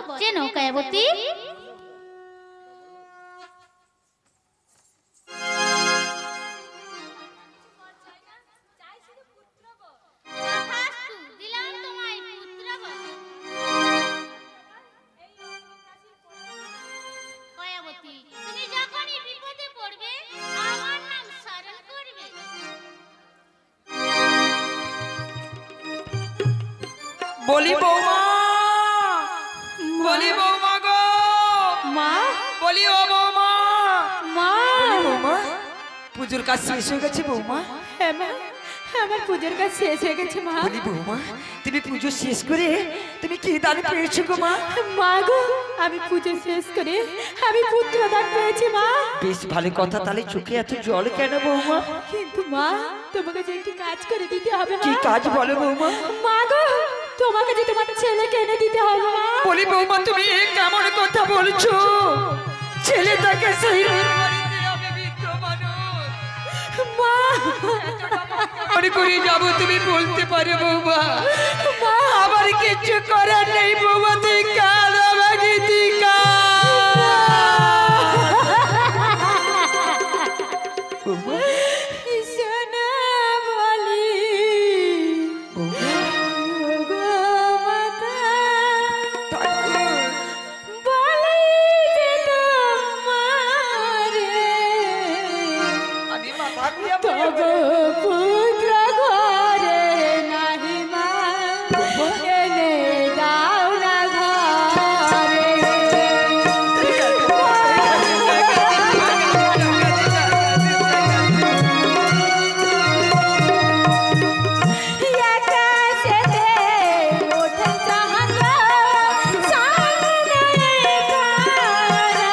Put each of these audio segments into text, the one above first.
বচ্চে নৌকায়াবতী বলি বৌমা, বলি বৌমা গো মা, বলি ও বৌমা, মা, বলি বৌমা পুজোর কাজ শেষ হয়ে গেছে বৌমা। হ্যাঁ মা, আমার পুজোর কাজ শেষ হয়ে গেছে মা। বলি বৌমা তুমি পুজো শেষ করে তুমি কি দান পেয়েছো গো মা? মা গো, আমি পুজো শেষ করে আমি পুত্রদান পেয়েছি মা। বেশ ভালো কথা, তাহলে চোখে এত জল কেন বৌমা? কিন্তু মা, তোমাকে যে একটি কাজ করে দিতে হবে মা। কি কাজ বলো বৌমা? মা গো, তোমাকে যে তোমার ছেলেকে এনে দিতে হবে মা। বলি বৌমা তুমি কেমন কথা বলছো? ছেলেটাকে সেই মা, মনে করে যাবো তুমি বলতে পারে বৌমা? আমার কিছু করার নেই বৌমা, তুই কাল আমাকে তুই শোনা বলি গো মাতা, বলি যে তোমারে আমি মাথা দিয়ে তব পুত্র ঘরে নাহি মা, এনে দাও না ঘরে। আকাশেতে ওঠে চাঁদ, সামনে তারা,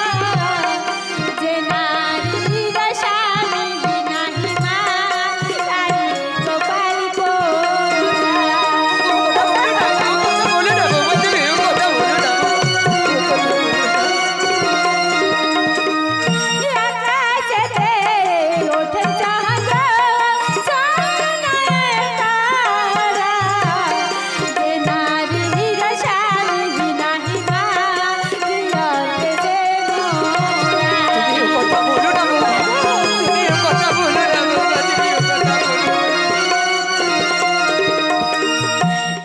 যে নারীর স্বামী নাহি মা, তারি কপাল পোড়া। বলে না বৌমা, তুমি এরকম কথা বলো না। আকাশেতে ওঠে চাঁদ, সামনে তারা, যে নারীর স্বামী নাহি মা, জিয়তে যে মোরা। তুমি এরকম কথা বলো না বৌমা, তুমি এরকম কথা বলো না বৌমা, তুমি এরকম কথা বলো না।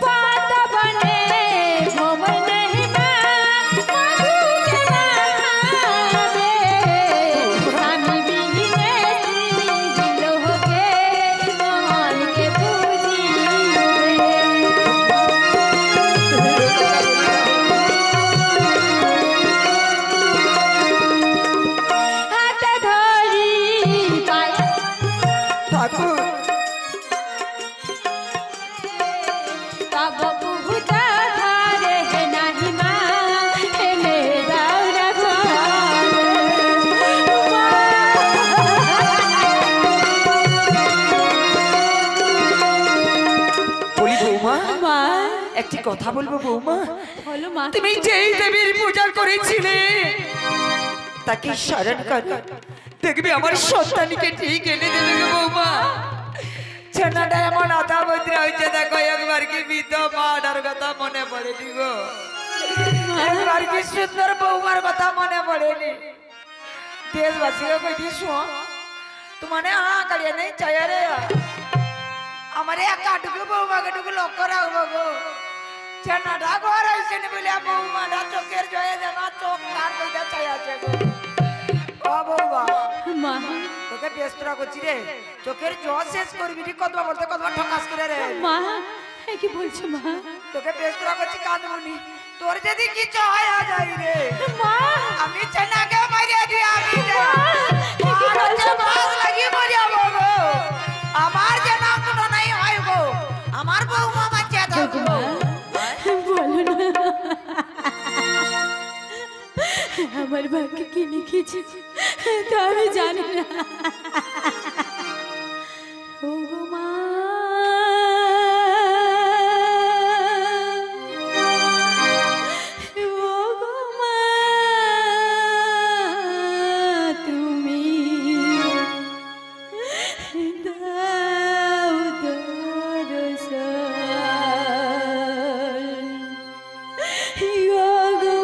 পাতবনে ভবন নেহি মা, মধুকে মা খাবে, স্বামী বিহীনে স্ত্রী লোকে মনকে বুঝিবে। হাতে ধরি পায় ঠাকুর তব বুঝা ধারে নাহি মা, এনে দাও না ঘরে। বলি বৌমা মা, একটি কথা বলবো বৌমা? বলো মা। তুমি যেই দেবীর পূজা করেছিলে তাকে স্মরণ করো, দেখবে আমার সন্তানকে ঠিক এনে দেবে গো বৌমা। ছেনাটা এমন আধা বদ্রা হয়েছে, দেখো একবার কি বৃদ্ধ মাটার কথা মনে পড়েনি গো, একবার কি সুন্দর বৌমার কথা মনে পড়েনি। দেশবাসীকে কইটি শোন, তোমানে কাড়িয়ে নেই চাই রে আমার একাটুকু বৌমাকেটুকু লক্ষ্য রাখবো গো। ছেনাটা ঘর হয়েছে বলে বৌমাটা চোখের জয়ে যেন চোখ তার কইতে চাই আছে গো। ও বৌমা, মা, তোকে ব্যস্তরা করছি রে, চোখের জল শেষ করবি নি, কতবা বলতে কতবা ঠকাস করে রে। মা, এ কি বলছো মা? তোকে ব্যস্তরা করছি কাঁদবনি, তোর যদি কিছু হয় যায় রে মা, আমি ছেনাকে মারিয়ে দিই, আমি রে কি আর হচ্ছে বলছো? বাস লাগিয়ে মরিয়া গো। আমার যে নাম কোনো নাই হয় গো, আমার বৌমা বাঁচিয়ে থাকবো। বলো না, আমার ভাগ্যে কি লিখেছে তা আমি জানি না। ও গো মা, ও গো মা, তুমি দাও দরস, ও গো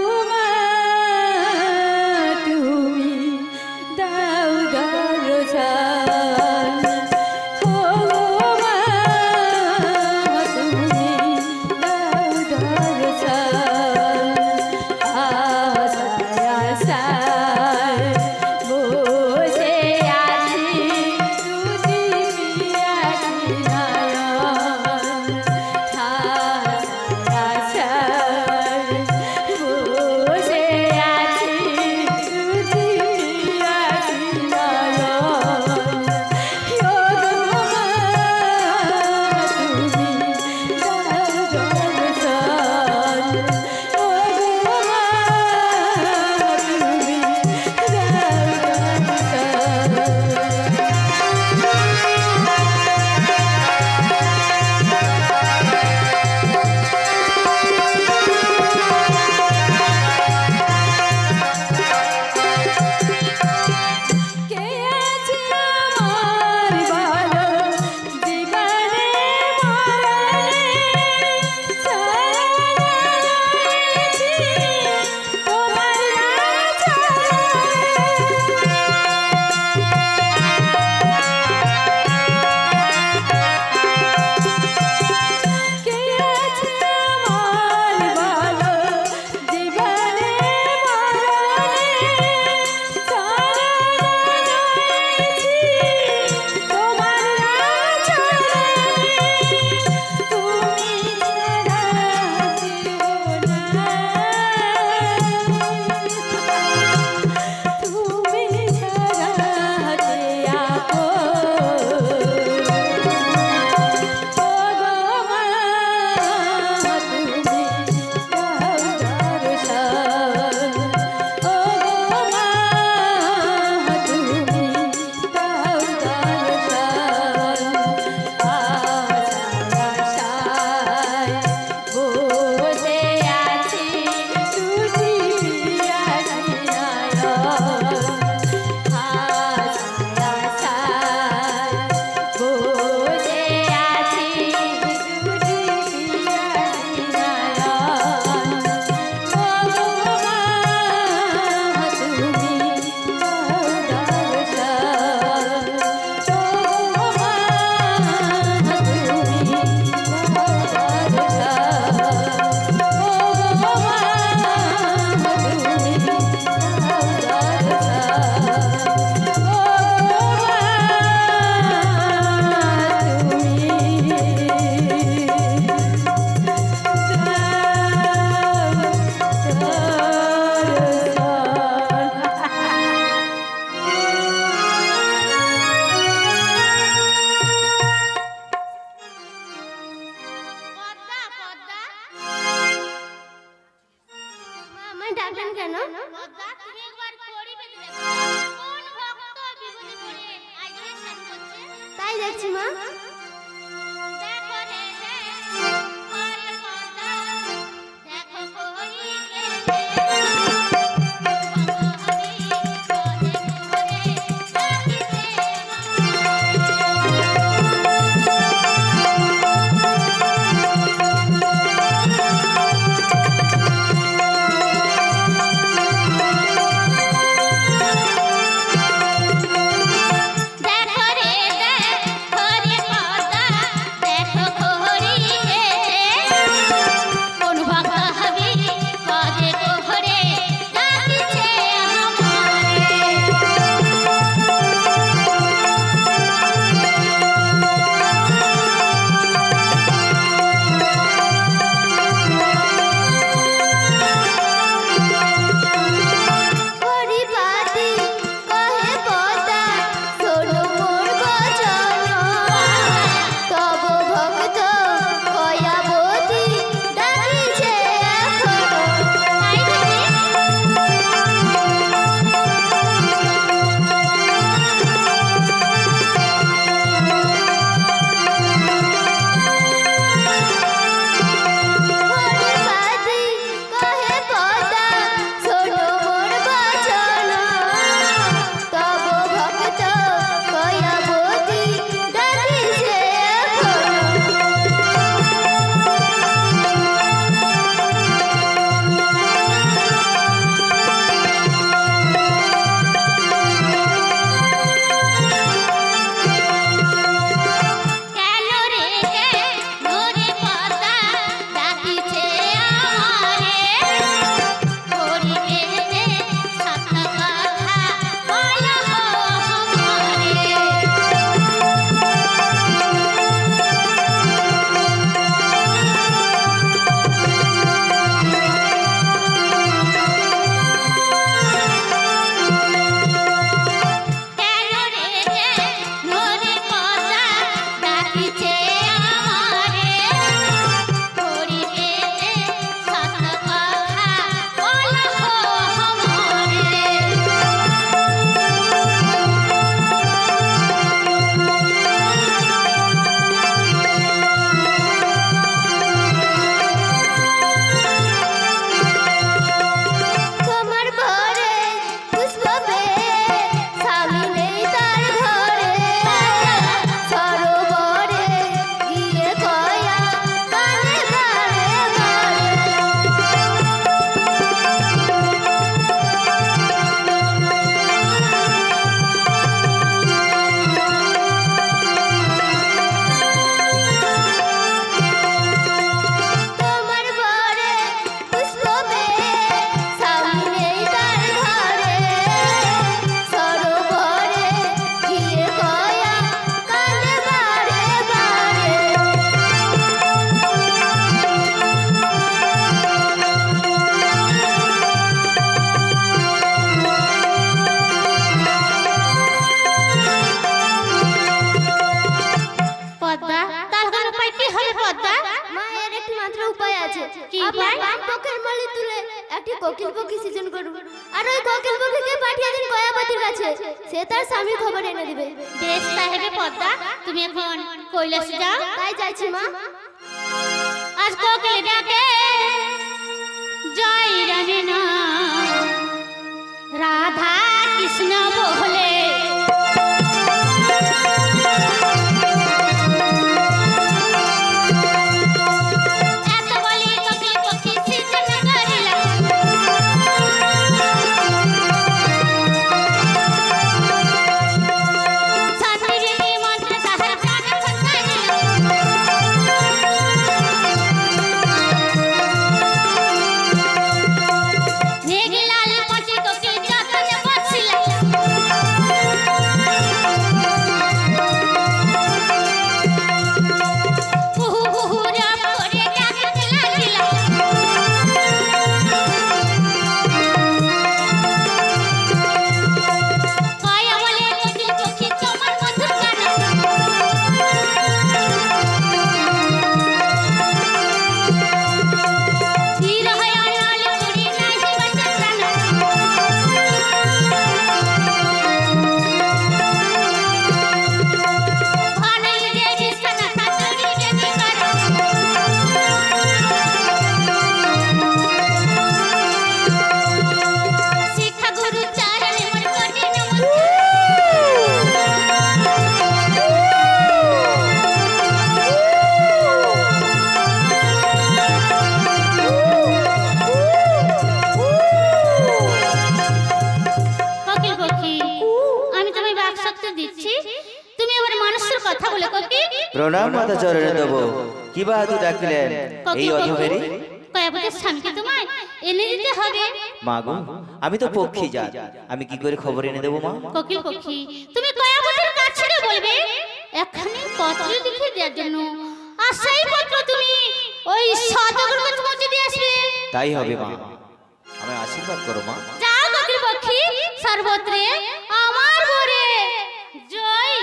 কোকিল পক্ষী সৃজন করুন, আর ওই কোকিল পক্ষীকে পাঠিয়ে দিন কয়াপতির কাছে, সে তার স্বামীর খবর এনে দিবে। বেশ তাহলে পদ্মা, তুমি এখন কৈলাসে যাও। তাই যাচ্ছি মা। আজ কোকিল ডাকে জয় রানী না, রাধা কৃষ্ণ বলে এত বলি কোকিল পক্ষী সৃজন করিল। শান্তির মন্ত্রে তাহার প্রাণ সন্ধানিল। নেগিলাল পটি কোকিল যতনে বসিল। কুহু কুহু রাম করে ডাকিতে লাগিল। কয়া বলে কোকিল পক্ষী তোমার মধুর গান। ধীর হয় অনল করি নাহি বচন প্রাণ। ভানই রে বিষ্ণু হাতুড়ি রে বিকর। শিক্ষা গুরু চরণে মোর কোটি কোকিল পক্ষী, আমি তোমায় বাকশক্তি দিচ্ছি, তুমি আবার মানুষের কথা বলে কোকিল। প্রণাম মাতা চরণে দেব। কি বাহাদুর ডাকিলেন এই কোকিল অধমেরি? পক্ষী, কয়াপতির স্বামীকে তোমায় এনে দিতে হবে। মা গো, আমি তো পক্ষী জাত, আমি কি করে খবর এনে দেবো মা? কোকিল পক্ষী, তুমি কয়াপতির কাছে গিয়ে বলবে একখানি পত্র লিখে দেওয়ার জন্য, আর সেই পত্র তুমি ওই সদাগর কাছে পৌঁছে দিয়ে আসবে। তাই হবে মা, আমায় আশীর্বাদ করো মা। যাও কোকিল পক্ষী, সর্বত্রে আমার বরে জয়।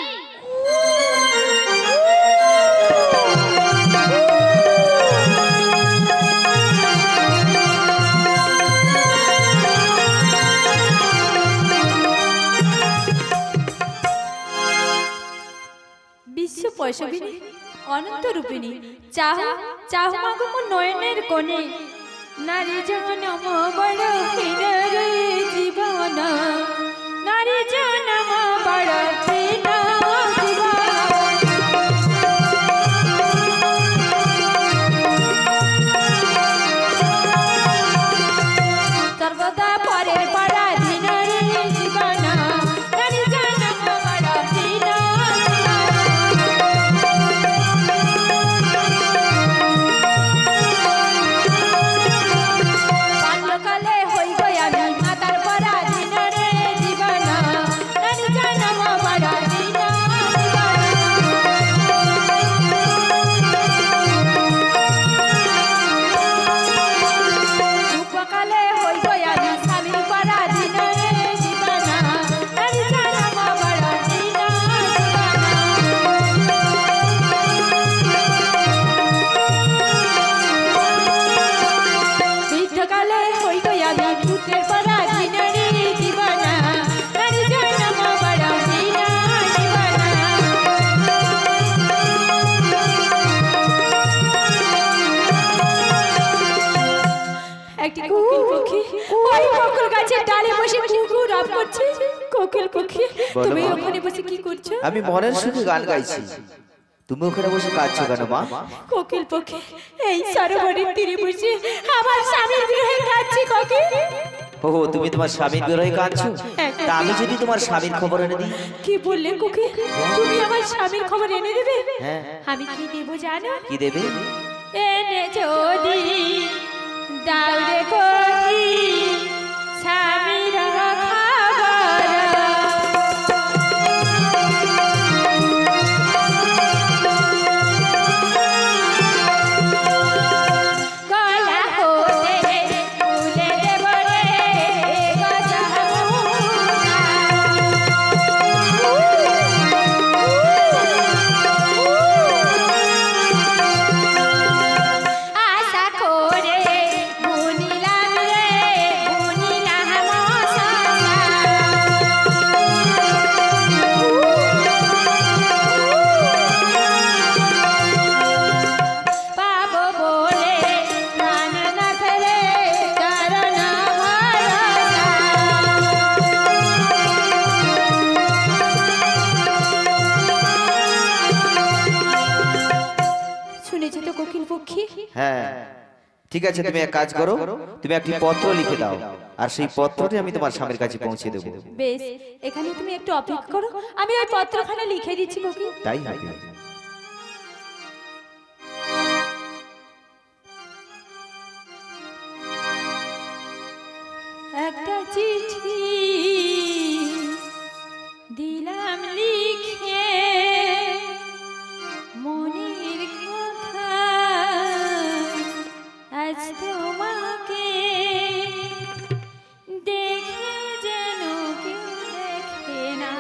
বিশ্ব পয়সবিনী অনন্ত রূপিণী, চাহ চাহ মাগো মোর নয়নের কোণে, নারী জনম বড় হীন জীবন, নারী জনম বড় হীন জীবন। সর্বদা পরের পরাধীন রে জীবন, নারী জনম বড় হীন বাল্যকালে হই গই আমি মাতার পরাধীন রে জীবন, নারী জনম বড় হীন জীবন। রূপকালে হই গই আমি স্বামীর পরাধীন রে জীবন, নারী জনম বড় হীন জীবন। বৃদ্ধকালে হই গই আমি পুত্রের পরাধীন রে জীবন, নারী জনম বড় হীন জীবন। একটি কোকিল পক্ষী ওই বকুল গাছের ডালে বসে কুকু রাব করছে। কোকিল পক্ষী, বলো তুমি মা। ওখানে বসে কি করছো? আমি মনের সুখে গান গাইছি, তুমি ওখানে বসে কাঁদছো কেন মা? কোকিল পক্ষী, এই সরোবরের তীরে বসে আমার স্বামীর বিরহে কাঁদছি কোকিল। ও তুমি তোমার স্বামীর বিরহে কাঁদছো? তা আমি যদি তোমার স্বামীর খবর এনে দিই? কি বললে কোকিল, তুমি আমার স্বামীর খবর এনে দেবে? হ্যাঁ। আমি কি দেবো জানো? কি দেবে? এনে যদি দাও রে কোকিল স্বামীর খবর, গলা হতে তুলে দেব রে গজা আশা করে বুনিলাম রে হ্যাঁ ঠিক আছে, তুমি এক কাজ করো, তুমি একটি পত্র লিখে দাও, আর সেই পত্রটি আমি তোমার স্বামীর কাছে পৌঁছে দেবো। বেশ, এখানে তুমি একটু অপেক্ষা করো, আমি ওই পত্রখানা লিখে দিচ্ছি কোকিল। তাই হবে। একটা চিঠি দিলাম লিখে মনের কথা, আজ তোমাকে দেখে যেন কেউ দেখে না,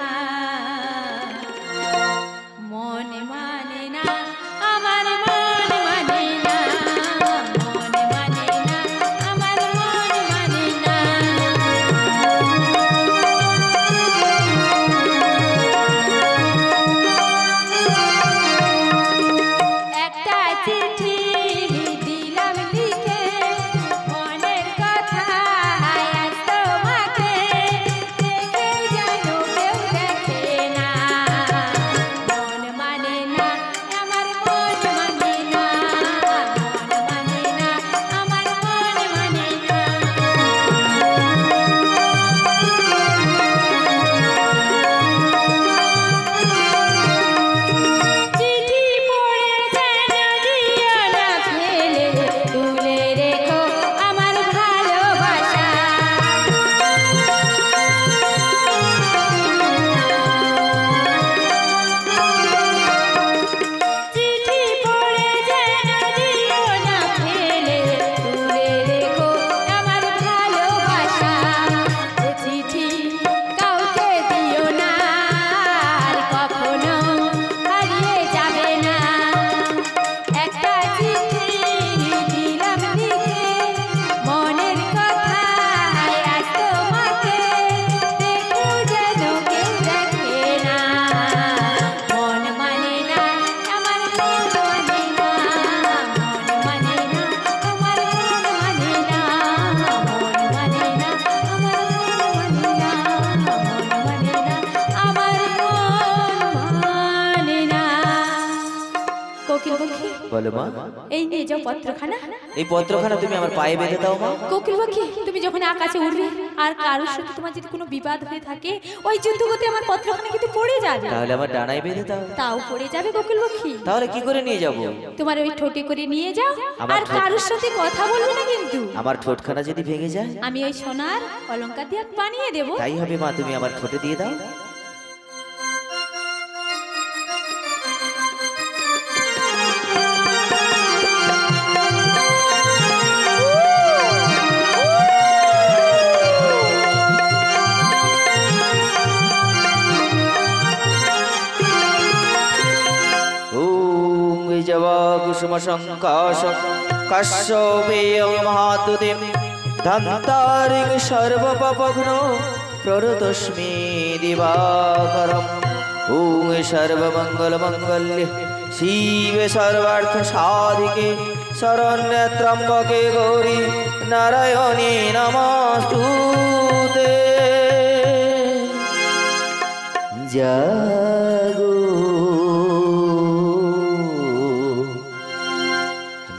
মন মানে না আমার, মন মানে না, মন মানে না আমার, মন মানে না। একটা চিঠি দিলাম লিখে মনের কথা, আজ তোমাকে দেখে যেন কেউ দেখে না, মন মানে না আমার, মন মানে না, মন মানে না আমার, মন মানে না। চিঠি পড়ে যেন দিও না ফেলে, তুলে রেখো আমার ভালোবাসা, চিঠি পড়ে যেন দিও না ফেলে, তুলে রেখো আমার ভালোবাসা, এ চিঠি কাউকে দিও না আর কখনো হারিয়ে যাবে না, একটা চিঠি দিলাম লিখে মনের কথা, আজ তোমাকে দেখে যেন কেউ দেখে না, মন মানে না আমার, মন মানে না, মন মানে না আমার, মন মানে না, মন মানে না আমার, মন মানে না, মন মানে না আমার, মন মানে না। কোকিল পাখি, বলো মা। এই নিয়ে যাও পত্রখানা। এই পত্রখানা তুমি আমার পায়ে বেঁধে দাও মা। কোকিল পাখি, তুমি যখন আকাশে উড়বে আর কারোর সাথে তোমার যদি কোনো বিবাদ হয়ে থাকে, ওই যুদ্ধগতে আমার পত্রখানা কিন্তু পড়ে যাবে। তাহলে আমার ডানায় বেঁধে দাও। তাও পড়ে যাবে কোকিল পাখি। তাহলে কি করে নিয়ে যাব? তোমার ওই ঠোঁটে করে নিয়ে যাও, আমার আর কারোর সাথে কথা বলবে না কিন্তু। আমার ঠোঁটখানা যদি ভেঙে যায়? আমি ওই সোনার অলংকার দিয়ে বানিয়ে দেবো। তাই হবে মা, তুমি আমার ঠোঁটে দিয়ে দাও। ওম জবা কুসুম সংকাশ কাশ্যপেয় মহাদ্যুতিম ধন্তারিং সর্বপাপঘ্ন প্ররতস্মি দিবাকরম। ওম সর্বমঙ্গলমঙ্গল্যে শিবে সর্বার্থ সাধিকে শরণ্যে ত্র্যম্বকে গৌরী নারায়ণী নমস্তুতে। জাগো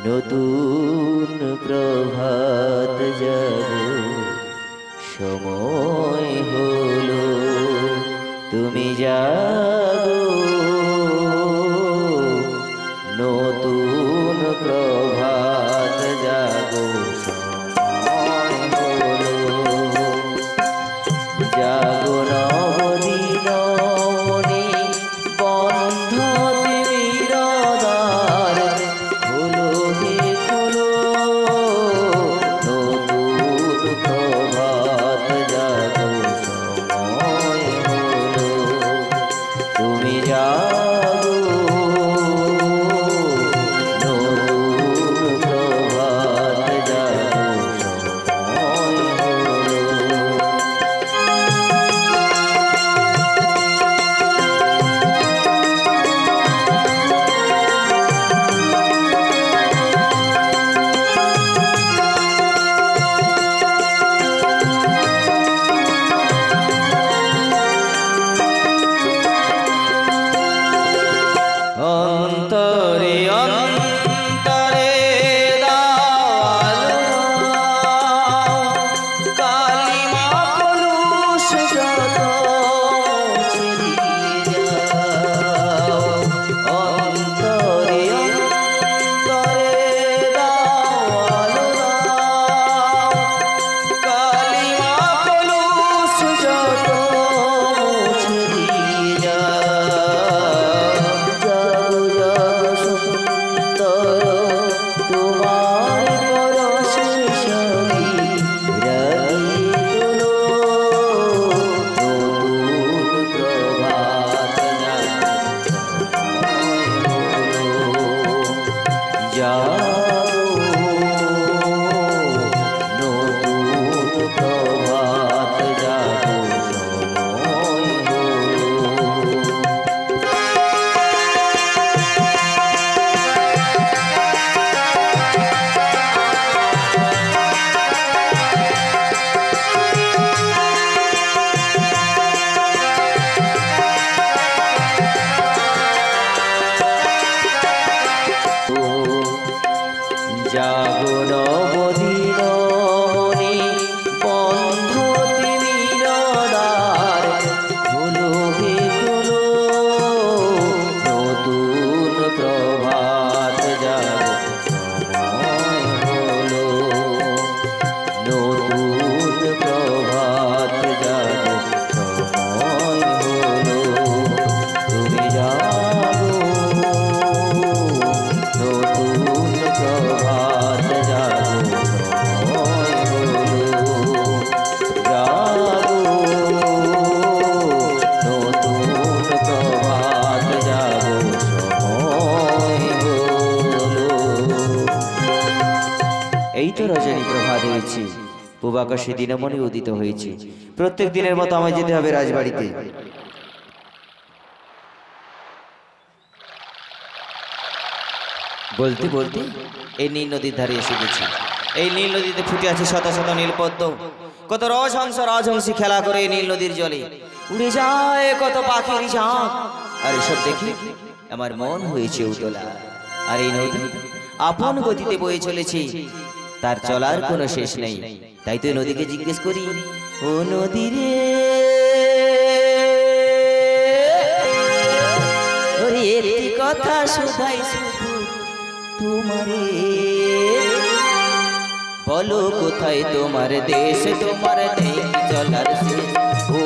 নতুন প্রভাত জাগো, সময় হলো তুমি জাগো, নতুন প্রভাত জাগো, সময় হলো জাগো নবদিনমণি বন্ধ তিমিরদ্বার, খোলো হে খোলো নতুন প্রভাত জাগো, সময় হলো তুমি জাগো, নতুন প্রভাত জাগো, সময় হলো। পূব আকাশে দিনমণি উদিত হয়েছে। প্রত্যেক দিনের মতো আমায় যেতে হবে রাজবাড়িতে। বলতে বলতে এই নীল নদীর ধারে এসে গেছি। এই নীল নদীতে ফুটে আছে শত শত নীলপদ্ম। কত রসহংস রাজহংসী খেলা করে এই নীল নদীর জলে। উড়ে যায় কত পাখির ঝাঁক। আর এসব দেখে আমার মন হয়েছে উতলা। আর এই নদী আপন গতিতে বয়ে চলেছে, তার চলার কোনো শেষ নেই। তাই তো নদীকে জিজ্ঞেস করি, ও নদী রে, ওরে একটি কথা শুধাই শুধু তোমারে, বলো কোথায় তোমার দেশ, তোমার নেই চলার শেষ। ও